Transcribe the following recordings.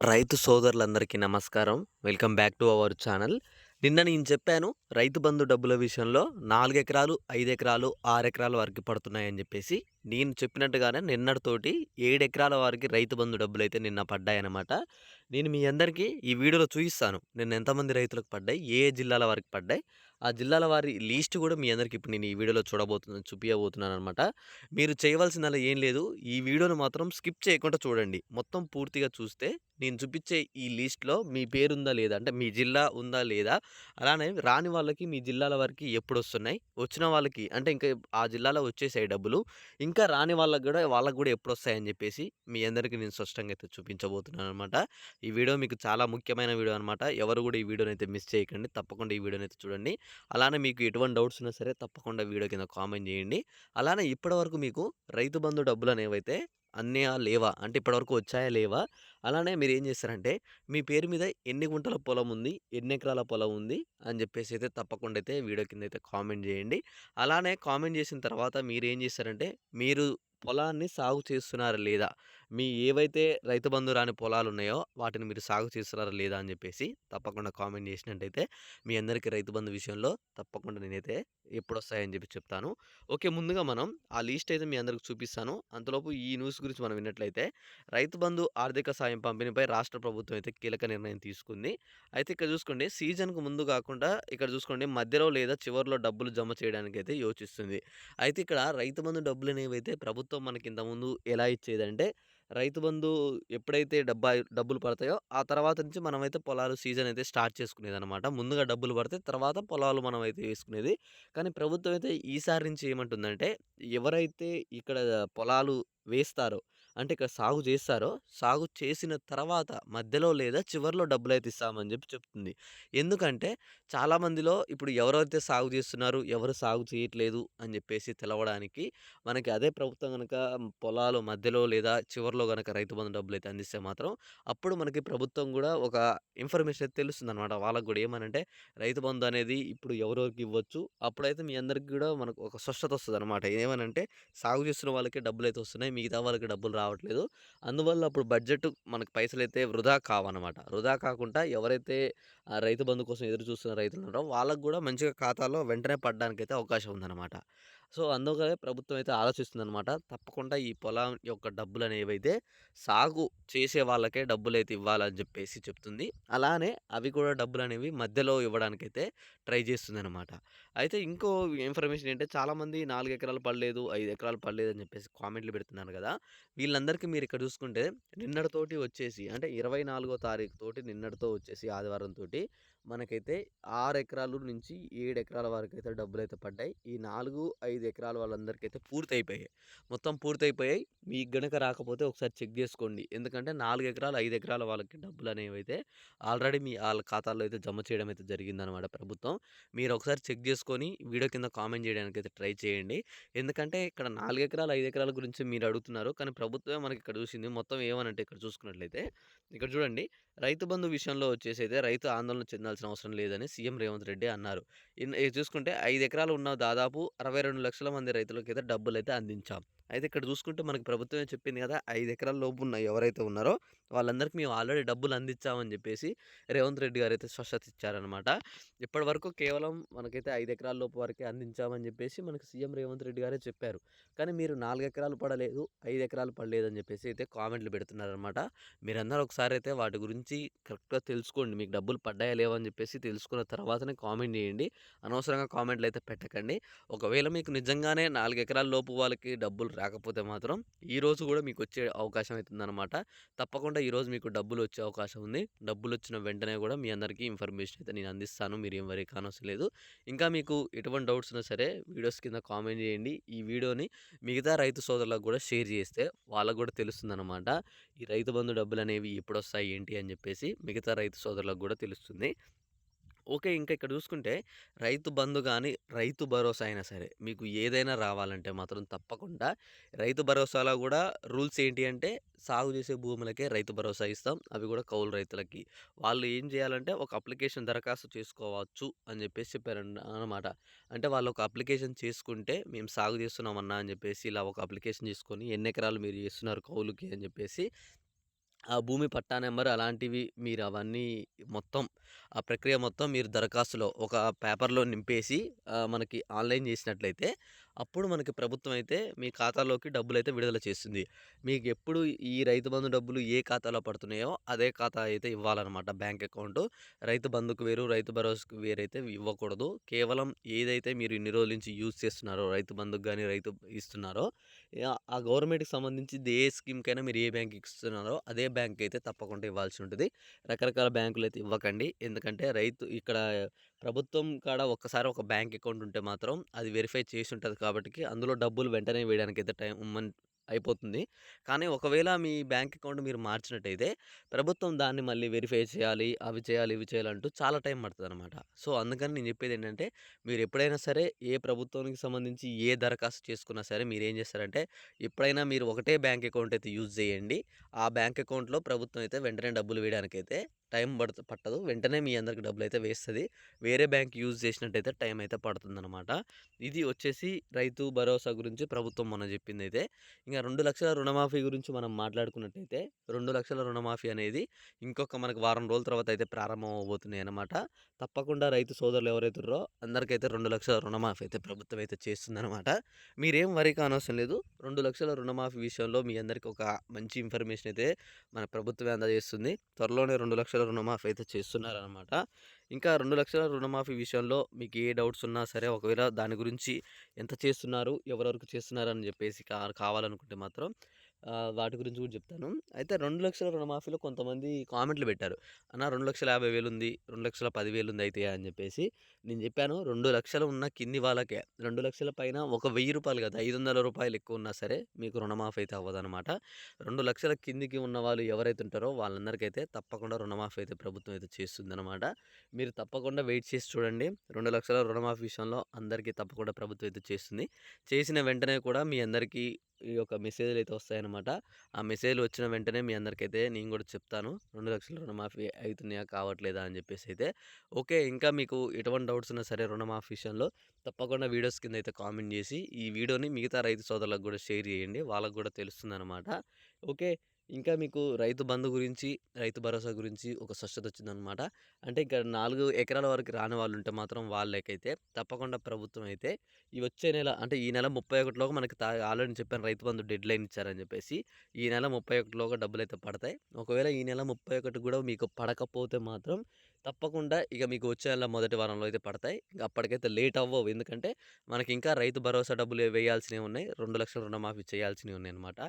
రైతు సోదరులందరికీ నమస్కారం. Welcome back to our channel. నిన్న నేను చెప్పాను రైతు బంధు డబ్బుల విషయంలో 4 ఎకరాలు, 5 ఎకరాలు, 6 ఎకరాల వరకు పడుతున్నాయని జెప్పేసి. నేను చెప్పినట్టుగానే నిన్నటితోటి 7 ఎకరాల వారికి రైతు బంధు డబ్బులైతే నిన్న పడ్డాయన్నమాట. నేను మీ అందరికీ ఈ వీడియోలో చూయిస్తాను. నిన్న ఎంతమంది రైతులకు పడ్డాయి, ఏ ఏ జిల్లాల వారికి పడ్డాయి, ఆ జిల్లాల వారి లిస్ట్ గూడా మీ అందరికి ఇప్పుడు నేను ఈ వీడియోలో చూపియబోతున్నానన్నమాట. మీరు చేయవలసిందల్లా ఏం లేదు. ఈ వీడియోను మాత్రం స్కిప్ చేయకుండా చూడండి. మొత్తం పూర్తిగా చూస్తే నేను చూపిచ్చే ఈ లిస్ట్‌లో మీ పేరుందా లేదా? అంటే మీ జిల్లా ఉందా లేదా? అలానే రాని వాళ్ళకి మీ జిల్లాల వారికి ఎప్పుడొస్తున్నాయి? వచ్చిన వాళ్ళకి అంటే ఇంకా ఆ జిల్లాలో వచ్చేసాయి డబ్బులు. ఇంకా రాని వాళ్ళకి గూడా ఎప్పుడొస్తాయని జెప్పేసి మీ అందరికి నేను స్పష్టంగా అయితే చూపించబోతున్నాననమాట. ఈ వీడియో మీకు చాలా ముఖ్యమైన వీడియో అనమాట. ఎవరు గూడా ఈ వీడియోనైతే మిస్ చేయకండి. తప్పకుండా ఈ వీడియోనైతే చూడండి. అలానే మీకు ఎటువంటి డౌట్స్ ఉన్నా సరే తప్పకుండా వీడియో కింద కామెంట్ జేయండి. అలానే ఇప్పటివరకు మీకు రైతు బంధు డబ్బులనేవైతే అన్నయా? లేవా? అంటే ఇప్పటివరకు వచ్చాయా? లేవా? అలానే మీరేం జేస్తారంటే, మీ పేరు మీద ఎన్ని గుంటల పొలం ఉంది? ఎన్ని ఎకరాల పొలం ఉంది? అని జెప్పేసి అయితే తప్పకుండా అయితే వీడియో కిందైతే కామెంట్ జేయండి. అలానే కామెంట్ జేసిన తర్వాత మీరేం జేస్తారంటే, మీరు పొలాన్ని సాగు చేస్తున్నారా లేదా? మీ ఏవైతే రైతు బంధు రాని పొలాలున్నాయో వాటిని మీరు సాగు చేస్తున్నారా లేదా? అని జెప్పేసి తప్పకుండా కామెంట్ జేసినట్టయితే మీ అందరికీ రైతు బంధు విషయంలో తప్పకుండా నేనైతే ఎప్పుడొస్తాయని జెప్పి చెప్తాను. ఓకే. ముందుగా మనం ఆ లిస్ట్ అయితే మీ అందరికి చూపిస్తాను. అంతలోపు ఈ న్యూస్ గురించి మనం విన్నట్లయితే రైతు బంధు ఆర్థిక సాయం పంపిణీపై రాష్ట్ర ప్రభుత్వం అయితే కీలక నిర్ణయం తీసుకుంది. అయితే ఇక్కడ చూసుకోండి సీజన్‌కు ముందు కాకుండా ఇక్కడ చూసుకోండి మధ్యలో లేదా చివరిలో డబ్బులు జమ చేయడానికైతే యోచిస్తుంది. అయితే ఇక్కడ రైతు బంధు డబ్బులనేవైతే ప్రభుత్వం మనకి ఇంతకుముందు ఎలా ఇచ్చేదంటే రైతు బంధు ఎప్పుడైతే డబ్బులు పడతాయో ఆ తర్వాత నుంచి మనమైతే పొలాలు సీజన్ అయితే స్టార్ట్ చేసుకునేదనమాట. ముందుగా డబ్బులు పడితే తర్వాత పొలాలు మనమైతే వేసుకునేది. కానీ ప్రభుత్వం అయితే ఈసారి నుంచి ఏమంటుందంటే ఎవరైతే ఇక్కడ పొలాలు వేస్తారో అంటే ఇక్కడ సాగు చేస్తారో, సాగు చేసిన తర్వాత మధ్యలో లేదా చివర్లో డబ్బులైతే ఇస్తామని జెప్పి చెప్తుంది. ఎందుకంటే చాలా మందిలో ఇప్పుడు ఎవరైతే సాగు చేస్తున్నారు, ఎవరు సాగు చేయట్లేదు అని జెప్పేసి తెలవడానికి మనకి అదే ప్రభుత్వం గనక పొలాలు మధ్యలో లేదా చివర్లో గనక రైతు బంధు డబ్బులైతే అందిస్తే మాత్రం అప్పుడు మనకి ప్రభుత్వం గూడా ఒక ఇన్ఫర్మేషన్ అయితే తెలుస్తుందనమాట. వాళ్ళకి గూడా ఏమనంటే రైతు బంధు అనేది ఇప్పుడు ఎవరెవరికి ఇవ్వచ్చు. అప్పుడైతే మీ అందరికి గూడా మనకు ఒక స్పష్టత వస్తదనమాట. ఏమనంటే సాగు చేస్తున్న వాళ్ళకే డబ్బులైతే వస్తున్నాయి. మిగతా వాళ్ళకి డబ్బులు రావట్లేదు. అందువల్ల అప్పుడు బడ్జెట్ మనకు పైసలైతే వృధా కావనమాట. వృధా కాకుండా ఎవరైతే రైతు బంధు కోసం ఎదురు చూస్తున్న రైతులున్నారో వాళ్ళకి గూడా మంచిగా ఖాతాలో వెంటనే పడడానికైతే అవకాశం ఉందనమాట. సో, అందుకనే ప్రభుత్వం అయితే ఆలోచిస్తుందనమాట. తప్పకుండా ఈ పొలం యొక్క డబ్బులనేవైతే సాగు చేసే వాళ్ళకే డబ్బులైతే ఇవ్వాలని జెప్పేసి చెప్తుంది. అలానే అవి కూడా డబ్బులనేవి మధ్యలో ఇవ్వడానికైతే ట్రై చేస్తుందనమాట. అయితే ఇంకో ఇన్ఫర్మేషన్ ఏంటంటే చాలామంది 4 ఎకరాలు పడలేదు, 5 ఎకరాలు పడలేదని చెప్పేసి కామెంట్లు పెడుతున్నారు గదా! వీళ్ళందరికీ మీరిక్కడ చూసుకుంటే నిన్నటితోటి వచ్చేసి అంటే 24 తారీఖు తోటి నిన్నటితో వచ్చేసి ఆదివారం తోటి మనకైతే 6 ఎకరాలు నుంచి 7 ఎకరాల వరకైతే డబ్బులైతే పడ్డాయి. ఈ 4, 5 ఎకరాల వాళ్ళందరికైతే పూర్తయిపోయాయి. మొత్తం పూర్తయిపోయాయి. మీకు గనక రాకపోతే ఒకసారి చెక్ జేసుకోండి. ఎందుకంటే 4 ఎకరాలు, 5 ఎకరాల వాళ్ళకి డబ్బులనేవైతే ఆల్రెడీ ఆళ్ళ ఖాతాల్లో అయితే జమ చేయడం అయితే జరిగిందనమాట ప్రభుత్వం. మీరొకసారి చెక్ జేసుకొని వీడియో కింద కామెంట్ జేయడానికైతే ట్రై చేయండి. ఎందుకంటే ఇక్కడ 4 ఎకరాలు, 5 ఎకరాల గురించి మీరడుగుతున్నారు. కానీ ప్రభుత్వమే మనకిక్కడ చూసింది. మొత్తం ఏమనంటే ఇక్కడ చూసుకున్నట్లయితే, ఇక్కడ చూడండి రైతు బంధు విషయంలో వచ్చేసైతే రైతు ఆందోళన చెందాల్సిన అవసరం లేదని సీఎం రేవంత్ రెడ్డి అన్నారు. ఇది చూసుకుంటే 5 ఎకరాలు ఉన్న దాదాపు 62,00,000 మంది రైతులకైతే డబ్బులైతే అందించాం. అయితే ఇక్కడ చూసుకుంటే మనకు ప్రభుత్వమే చెప్పింది కదా! 5 ఎకరాల లోపు ఉన్న ఎవరైతే ఉన్నారో వాళ్ళందరికి మేము ఆల్రెడీ డబ్బులు అందించామని చెప్పేసి రేవంత్ రెడ్డి గారైతే స్పష్టత ఇచ్చారనమాట. ఇప్పటివరకు కేవలం మనకైతే 5 ఎకరాల లోపు వరకే అందించామని చెప్పేసి మనకు సీఎం రేవంత్ రెడ్డి గారే చెప్పారు. కానీ మీరు 4 ఎకరాలు పడలేదు, 5 ఎకరాలు పడలేదని చెప్పేసి అయితే కామెంట్లు పెడుతున్నారనమాట. మీరందరూ ఒకసారైతే వాటి గురించి కరెక్ట్‌గా తెలుసుకోండి. మీకు డబ్బులు పడ్డాయా లేవా అని చెప్పేసి తెలుసుకున్న తర్వాతనే కామెంట్ చేయండి. అనవసరంగా కామెంట్‌లయితే పెట్టకండి. ఒకవేళ మీకు నిజంగానే 4 ఎకరాల లోపు వాళ్ళకి డబ్బులు రాకపోతే మాత్రం ఈరోజు గూడా మీకొచ్చే అవకాశం అయితే ఉందనమాట. తప్పకుండా ఈరోజు మీకు డబ్బులొచ్చే అవకాశం ఉంది. డబ్బులొచ్చిన వెంటనే గూడా మీ అందరికీ ఇన్ఫర్మేషన్ అయితే నేను అందిస్తాను. మీరేం వరీ కానవసరం లేదు. ఇంకా మీకు ఎటువంటి డౌట్స్ ఉన్నా సరే వీడియోస్ కింద కామెంట్ చేయండి. ఈ వీడియోని మిగతా రైతు సోదరులకు గూడా షేర్ చేస్తే వాళ్ళకి గూడా తెలుస్తుందనమాట. ఈ రైతు బంధు డబ్బులనేవి ఎప్పుడొస్తాయి ఏంటి అని జెప్పేసి మిగతా రైతు సోదరులకు గూడా తెలుస్తుంది. ఓకే. ఇంకా ఇక్కడ చూసుకుంటే రైతు బంధు గాని, రైతు భరోసా అయినా సరే మీకు ఏదైనా రావాలంటే మాత్రం తప్పకుండా రైతు భరోసాలో గూడా రూల్స్ ఏంటి అంటే సాగు చేసే భూములకే రైతు భరోసా ఇస్తాం. అవి గూడా కౌలు రైతులకి. వాళ్ళు ఏం చేయాలంటే ఒక అప్లికేషన్ దరఖాస్తు చేసుకోవచ్చు అని జెప్పేసి అనమాట. అంటే వాళ్ళు ఒక అప్లికేషన్ చేసుకుంటే మేము సాగు చేస్తున్నామన్నా అని జెప్పేసి ఇలా ఒక అప్లికేషన్ చేసుకొని ఎన్ని ఎకరాలు మీరు చేస్తున్నారు కౌలుకి అని జెప్పేసి ఆ భూమి పట్టా నంబర్ అలాంటివి మీరు అవన్నీ మొత్తం ఆ ప్రక్రియ మొత్తం మీరు దరఖాస్తులో ఒక పేపర్‌లో నింపేసి మనకి ఆన్‌లైన్ చేసినట్లయితే అప్పుడు మనకి ప్రభుత్వం అయితే మీ ఖాతాలోకి డబ్బులైతే విడుదల చేస్తుంది. మీకెప్పుడు ఈ రైతు బంధు డబ్బులు ఏ ఖాతాలో పడుతున్నాయో అదే ఖాతా అయితే ఇవ్వాలనమాట బ్యాంక్ అకౌంటు. రైతు బంధుకు వేరు, రైతు భరోసాకు వేరైతే ఇవ్వకూడదు. కేవలం ఏదైతే మీరు ఇన్ని రోజుల నుంచి యూజ్ చేస్తున్నారో రైతు బంధుకు గాని, రైతు ఇస్తున్నారో ఆ గవర్నమెంట్‌కి సంబంధించింది ఏ స్కీమ్‌కైనా మీరు ఏ బ్యాంక్‌కి ఇస్తున్నారో అదే బ్యాంక్‌కైతే తప్పకుండా ఇవ్వాల్సి ఉంటది. రకరకాల బ్యాంకులైతే ఇవ్వకండి. ఎందుకంటే రైతు ఇక్కడ ప్రభుత్వం కాడ ఒక్కసారి ఒక బ్యాంక్ అకౌంట్ ఉంటే మాత్రం అది వెరిఫై చేసి ఉంటది కాబట్టికి అందులో డబ్బులు వెంటనే వేయడానికైతే అయిపోతుంది. కానీ ఒకవేళ మీ బ్యాంక్ అకౌంట్ మీరు మార్చినట్టయితే ప్రభుత్వం దాన్ని మళ్ళీ వెరిఫై చేయాలి. అవి చేయాలి, ఇవి చేయాలి అంటూ చాలా టైం పడతదనమాట. సో, అందుకని నేను చెప్పేదేంటంటే మీరెప్పుడైనా సరే ఏ ప్రభుత్వానికి సంబంధించి ఏ దరఖాస్తు చేసుకున్నా సరే మీరేం చేస్తారంటే ఎప్పుడైనా మీరు ఒకటే బ్యాంక్ అకౌంట్ అయితే యూజ్ చేయండి. ఆ బ్యాంక్ అకౌంట్‌లో ప్రభుత్వం అయితే వెంటనే డబ్బులు వేయడానికైతే టైం పట్టదు. వెంటనే మీ అందరికి డబ్బులైతే వేస్తది. వేరే బ్యాంక్ యూజ్ చేసినట్టయితే టైం అయితే పడుతుందనమాట. ఇది వచ్చేసి రైతు భరోసా గురించి ప్రభుత్వం మొన్న చెప్పిందైతే. ఇంక 2,00,000 రుణమాఫీ గురించి మనం మాట్లాడుకున్నట్టయితే 2,00,000 రుణమాఫీ అనేది ఇంకొక మనకు వారం రోజుల తర్వాత అయితే ప్రారంభం అవ్వబోతున్నాయన్నమాట. తప్పకుండా రైతు సోదరులు ఎవరైతే ఉన్నారో అందరికైతే 2,00,000 రుణమాఫీ అయితే ప్రభుత్వం అయితే చేస్తుందనమాట. మీరేం వరి కానవసరం లేదు. 2,00,000 రుణమాఫీ విషయంలో మీ అందరికి ఒక మంచి ఇన్ఫర్మేషన్ అయితే మన ప్రభుత్వమే అందజేస్తుంది. త్వరలోనే 2,00,000 రుణమాఫీ అయితే చేస్తున్నారనమాట. ఇంకా 2,00,000 రుణమాఫీ విషయంలో మీకు ఏ డౌట్స్ ఉన్నా సరే ఒకవేళ దాని గురించి ఎంత చేస్తున్నారు? ఎవరెవరికి చేస్తున్నారని జెప్పేసి కావాలనుకుంటే మాత్రం వాటి గురించి కూడా చెప్తాను. అయితే 2,00,000 రుణమాఫీలో కొంతమంది కామెంట్లు పెట్టారు. అన్న 2,50,000 ఉంది. 2,10,000 ఉంది అయితయా అని జెప్పేసి. నేను జెప్పాను 2,00,000 ఉన్న కింది వాళ్ళకే 2,00,000 పైన ఒక రూ. 1,000 కాదు రూ. 500 ఎక్కువ ఉన్నా సరే మీకు రుణమాఫీ అయితే అవ్వదనమాట. 2,00,000 కిందికి ఉన్న వాళ్ళు ఎవరైతే ఉంటారో వాళ్ళందరికైతే తప్పకుండా రుణమాఫీ అయితే ప్రభుత్వం అయితే చేస్తుందనమాట. మీరు తప్పకుండా వెయిట్ చేసి చూడండి. 2,00,000 రుణమాఫీ విషయంలో అందరికీ తప్పకుండా ప్రభుత్వం అయితే చేస్తుంది. చేసిన వెంటనే కూడా మీ అందరికీ ఈ యొక్క మెసేజ్‌లయితే వస్తాయన్నమాట. ఆ మెసేజ్‌లు వచ్చిన వెంటనే మీ అందరికైతే నేను గూడా చెప్తాను. 2,00,000 రుణమాఫీ అయితున్నాయా? కావట్లేదా? అని జెప్పేసయితే. ఓకే. ఇంకా మీకు ఎటువంటి డౌట్స్ ఉన్నా సరే రుణమాఫీ విషయంలో తప్పకుండా వీడియోస్ కింద అయితే కామెంట్ జేసి, ఈ వీడియోని మిగతా రైతు సోదరులకు గూడా షేర్ జేయండి. వాళ్ళకి గూడా తెలుస్తుందనమాట. ఓకే. ఇంకా మీకు రైతు బంధు గురించి, రైతు భరోసా గురించి ఒక స్పష్టతొచ్చిందనమాట. అంటే ఇక్కడ 4 ఎకరాల వరకు రాని వాళ్ళుంటే మాత్రం వాళ్ళకైతే తప్పకుండా ప్రభుత్వం అయితే ఈ వచ్చే నెల అంటే ఈ నెల 31 మనకి ఆల్రెడీ చెప్పాను రైతు బంధు డెడ్‌లైన్ ఇచ్చారని జెప్పేసి. ఈ నెల 31 డబ్బులైతే పడతాయి. ఒకవేళ ఈ నెల 31 గూడా మీకు పడకపోతే మాత్రం తప్పకుండా ఇక మీకు వచ్చే నెల మొదటి వారంలో అయితే పడతాయి. ఇంక అప్పటికైతే లేట్ అవ్వవు. ఎందుకంటే మనకింకా రైతు భరోసా డబ్బులు వేయాల్సినవి ఉన్నాయి. 2,00,000 రుణమాఫీ చేయాల్సినవి ఉన్నాయన్నమాట.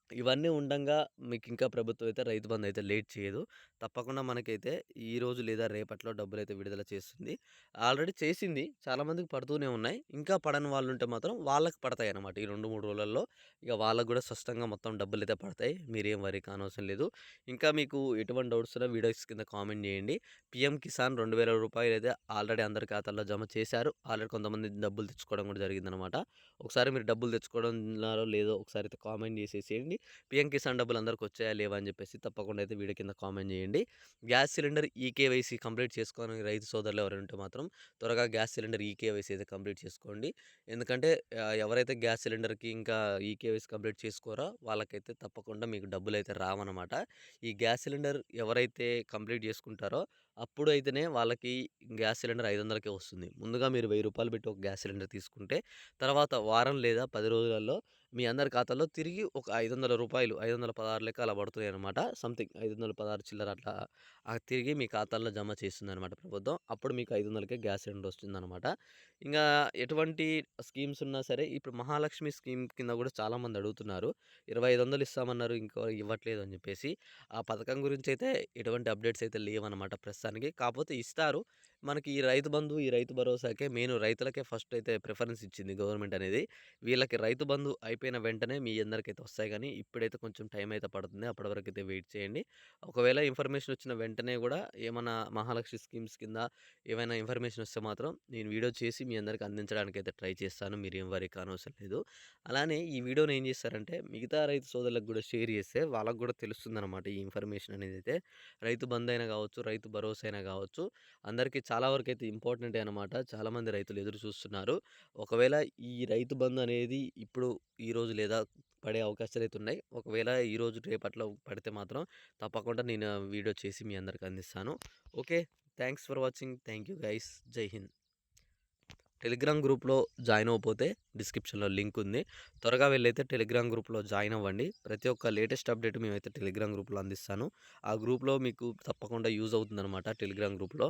ఇవన్నీ ఉండంగా మీకింకా ప్రభుత్వం అయితే రైతు బంధు అయితే లేట్ చేయదు. తప్పకుండా మనకైతే ఈరోజు లేదా రేపట్లో డబ్బులైతే విడుదల చేస్తుంది. ఆల్రెడీ చేసింది. చాలామందికి పడుతూనే ఉన్నాయి. ఇంకా పడని వాళ్ళుంటే మాత్రం వాళ్ళకి పడతాయన్నమాట. ఈ 2, 3 రోజులలో ఇక వాళ్ళకి గూడా స్పష్టంగా మొత్తం డబ్బులైతే పడతాయి. మీరేం వరి కానవసరం లేదు. ఇంకా మీకు ఎటువంటి డౌట్స్ ఉన్నా వీడియోస్ కింద కామెంట్ జేయండి. పీఎం కిసాన్ రూ. 2,000 అయితే ఆల్రెడీ అందరి ఖాతాల్లో జమ చేశారు. ఆల్రెడీ కొంతమంది డబ్బులు తెచ్చుకోవడం కూడా జరిగిందనమాట. ఒకసారి మీరు డబ్బులు తెచ్చుకోవడంలారో లేదో ఒకసారి అయితే కామెంట్ చేసేసేయండి. పీఎం కిసాన్ డబ్బులు అందరికొచ్చాయా లేవా అని చెప్పేసి తప్పకుండా అయితే వీడియో కింద కామెంట్ చేయండి. గ్యాస్ సిలిండర్ ఈకేవైసీ కంప్లీట్ చేసుకోని రైతు సోదరులు ఎవరైనా ఉంటే మాత్రం త్వరగా గ్యాస్ సిలిండర్ ఈకేవైసీ అయితే కంప్లీట్ చేసుకోండి. ఎందుకంటే ఎవరైతే గ్యాస్ సిలిండర్‌కి ఇంకా ఈకేవైసీ కంప్లీట్ చేసుకోరో వాళ్ళకైతే తప్పకుండా మీకు డబ్బులైతే రావనమాట. ఈ గ్యాస్ సిలిండర్ ఎవరైతే కంప్లీట్ చేసుకుంటారో అప్పుడు అయితేనే వాళ్ళకి గ్యాస్ సిలిండర్ 500కే వస్తుంది. ముందుగా మీరు రూ. 1000 పెట్టి ఒక గ్యాస్ సిలిండర్ తీసుకుంటే తర్వాత వారం లేదా 10 రోజులలో మీ అందరి ఖాతాలో తిరిగి ఒక రూ. 500 516 లెక్క అలా పడుతున్నాయన్నమాట. సంథింగ్ 516 చిల్లర అట్లా తిరిగి మీ ఖాతాల్లో జమ చేస్తుందన్నమాట ప్రభుత్వం. అప్పుడు మీకు 500కే గ్యాస్ సిలిండర్ వస్తుందన్నమాట. ఇంగా ఎటువంటి స్కీమ్స్ ఉన్నా సరే ఇప్పుడు మహాలక్ష్మి స్కీమ్ కింద కూడా చాలామంది అడుగుతున్నారు. 2500 ఇస్తామన్నారు ఇంకా ఇవ్వట్లేదు అని చెప్పేసి. ఆ పథకం గురించైతే ఎటువంటి అప్డేట్స్ అయితే లేవన్నమాట ప్రస్తుతానికి. కాపోతే ఇస్తారు. మనకి ఈ రైతు బంధు, ఈ రైతు భరోసాకే మెయిన్ రైతులకే ఫస్ట్ అయితే ప్రిఫరెన్స్ ఇచ్చింది గవర్నమెంట్ అనేది. వీళ్ళకి రైతు బంధు అయిపోయిన వెంటనే మీ అందరికైతే వస్తాయి గానీ, ఇప్పుడైతే కొంచెం టైం అయితే పడుతుంది. అప్పటి వరకైతే వెయిట్ చేయండి. ఒకవేళ ఇన్ఫర్మేషన్ వచ్చిన వెంటనే గూడా ఏమన్నా మహాలక్ష్మి స్కీమ్స్ కింద ఏవైనా ఇన్ఫర్మేషన్ వస్తే మాత్రం నేను వీడియో చేసి మీ అందరికి అందించడానికైతే ట్రై చేస్తాను. మీరేం వరి కానవసరం లేదు. అలానే ఈ వీడియోని ఏం చేస్తారంటే మిగతా రైతు సోదరులకు గూడా షేర్ చేస్తే వాళ్ళకి గూడా తెలుస్తుందనమాట ఈ ఇన్ఫర్మేషన్ అనేదైతే. రైతు బంధు అయినా గావచ్చు, రైతు భరోసా అయినా గావచ్చు అందరికీ చాలా వరకైతే ఇంపార్టెంటే అనమాట. చాలామంది రైతులు ఎదురు చూస్తున్నారు. ఒకవేళ ఈ రైతు బంధు అనేది ఇప్పుడు ఈరోజు లేదా పడే అవకాశాలైతే ఉన్నాయి. ఒకవేళ ఈరోజు రేపట్లో పడితే మాత్రం తప్పకుండా నేను వీడియో చేసి మీ అందరికి అందిస్తాను. Okay. Thanks for watching. Thank you guys. జై హింద్. టెలిగ్రామ్ గ్రూప్‌లో జాయిన్ అవ్వకపోతే డిస్క్రిప్షన్‌లో లింక్ ఉంది. త్వరగా వెళ్ళైతే టెలిగ్రామ్ గ్రూప్‌లో జాయిన్ అవ్వండి. ప్రతి ఒక్క లేటెస్ట్ అప్డేట్ మేమైతే టెలిగ్రామ్ గ్రూప్‌లో అందిస్తాను. ఆ గ్రూప్‌లో మీకు తప్పకుండా యూజ్ అవుతుందనమాట టెలిగ్రామ్ గ్రూప్‌లో.